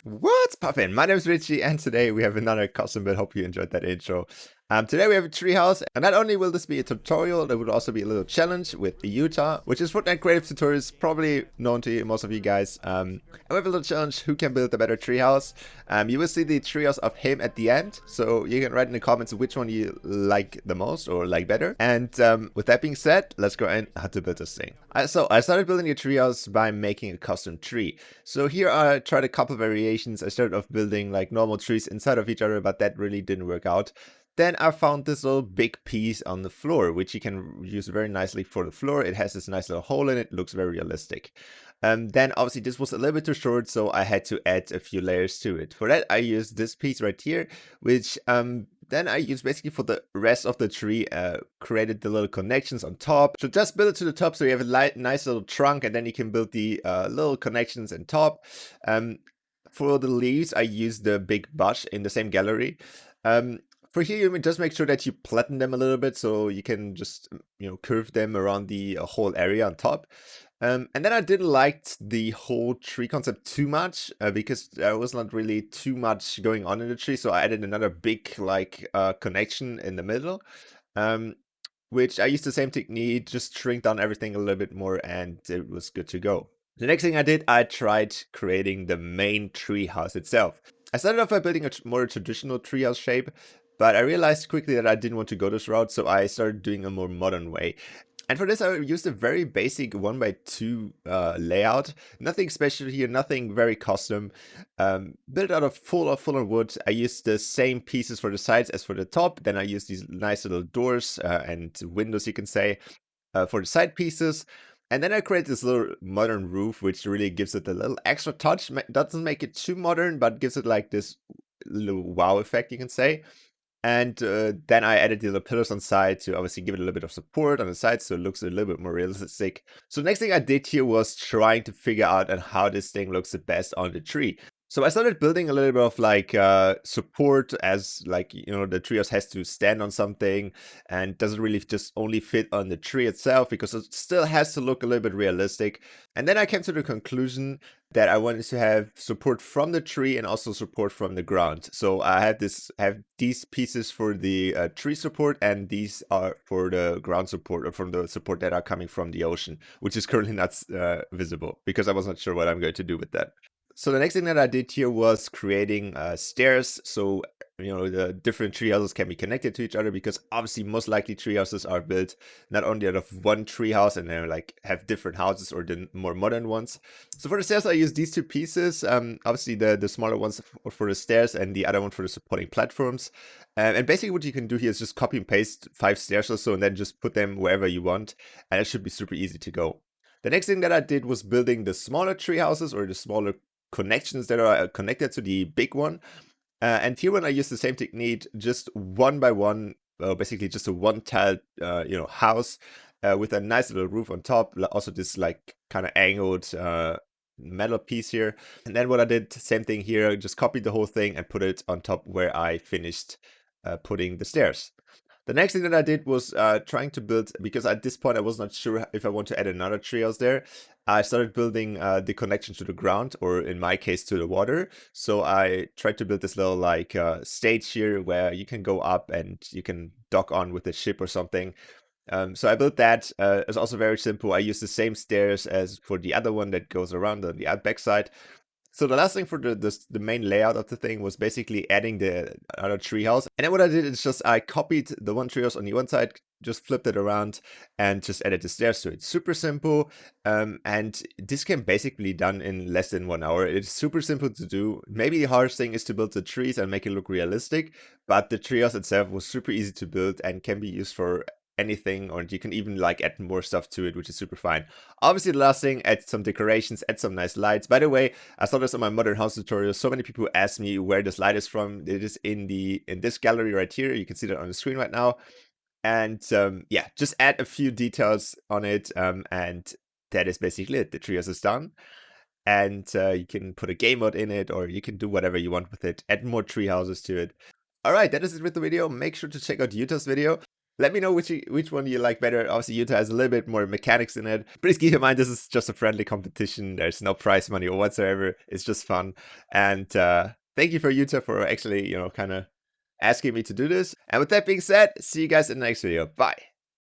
What's poppin'? My name is Richie, and today we have another custom build. Hope you enjoyed that intro. Today we have a treehouse, and not only will this be a tutorial, there will also be a little challenge with Utah, which is Fortnite Creative tutorials, probably known to most of you guys. And we have a little challenge: who can build a better treehouse? You will see the treehouse of him at the end, so you can write in the comments which one you like the most or like better. And with that being said, let's go in how to build this thing. So I started building a treehouse by making a custom tree. So here I tried a couple variations. I started off building like normal trees inside of each other, but that really didn't work out. Then I found this little big piece on the floor, which you can use very nicely for the floor. It has this nice little hole in it, looks very realistic. Then obviously this was a little bit too short, so I had to add a few layers to it. For that, I used this piece right here, which then I used basically for the rest of the tree, created the little connections on top. So just build it to the top so you have a nice little trunk, and then you can build the little connections on top. For the leaves, I used the big bush in the same gallery. For here, you just make sure that you flatten them a little bit so you can just, curve them around the whole area on top. And then I didn't like the whole tree concept too much because there was not really too much going on in the tree. So I added another big connection in the middle, which I used the same technique, just shrink down everything a little bit more, and it was good to go. The next thing I did, I tried creating the main tree house itself. I started off by building a more traditional treehouse shape, but I realized quickly that I didn't want to go this route, so I started doing a more modern way. And for this, I used a very basic 1x2 layout. Nothing special here, nothing very custom. Built out of full wood. I used the same pieces for the sides as for the top. Then I used these nice little doors and windows, you can say, for the side pieces. And then I created this little modern roof, which really gives it a little extra touch. Doesn't make it too modern, but gives it like this little wow effect, you can say. And then I added the little pillars on side to obviously give it a little bit of support on the side, so it looks a little bit more realistic. So the next thing I did here was trying to figure out on how this thing looks the best on the tree. So I started building a little bit of like support, as like, the treehouse has to stand on something and doesn't really just only fit on the tree itself, because it still has to look a little bit realistic. And then I came to the conclusion that I wanted to have support from the tree and also support from the ground. So I have these pieces for the tree support, and these are for the ground support, or from the support that are coming from the ocean, which is currently not visible because I was not sure what I'm going to do with that. So the next thing that I did here was creating stairs. So, the different tree houses can be connected to each other, because obviously most likely tree houses are built not only out of one tree house and then like have different houses, or the more modern ones. So for the stairs, I use these two pieces. Obviously the smaller ones for the stairs, and the other one for the supporting platforms. And basically what you can do here is just copy and paste 5 stairs or so, and then just put them wherever you want. And it should be super easy to go. The next thing that I did was building the smaller tree houses, or the smaller connections that are connected to the big one. And here when I use the same technique, just one by one, basically just a one-tiled, house with a nice little roof on top. Also this like kind of angled metal piece here. And then what I did, same thing here, just copied the whole thing and put it on top where I finished putting the stairs. The next thing that I did was trying to build, because at this point I was not sure if I want to add another treehouse there. I started building the connection to the ground, or in my case to the water. So I tried to build this little like stage here where you can go up and you can dock on with a ship or something. So I built that. It's also very simple. I use the same stairs as for the other one that goes around on the back side. So the last thing for the main layout of the thing was basically adding the other treehouse. And then what I did is just I copied the one treehouse on the one side, just flipped it around, and just added the stairs to it. Super simple. And this can basically be done in less than 1 hour. It's super simple to do. Maybe the hardest thing is to build the trees and make it look realistic, but the treehouse itself was super easy to build and can be used for anything, or you can even like add more stuff to it, which is super fine. Obviously the last thing, add some decorations, add some nice lights. By the way, I saw this on my modern house tutorial. So many people ask me where this light is from. It is in this gallery right here. You can see that on the screen right now. And yeah, just add a few details on it, and that is basically it. The treehouse is done. And you can put a game mode in it, or you can do whatever you want with it. Add more tree houses to it. All right, that is it with the video. Make sure to check out Utah's video. Let me know which one you like better. Obviously, Utah has a little bit more mechanics in it. Please keep in mind this is just a friendly competition. There's no prize money or whatsoever. It's just fun. And thank you for Utah for actually, kind of asking me to do this. And with that being said, see you guys in the next video. Bye.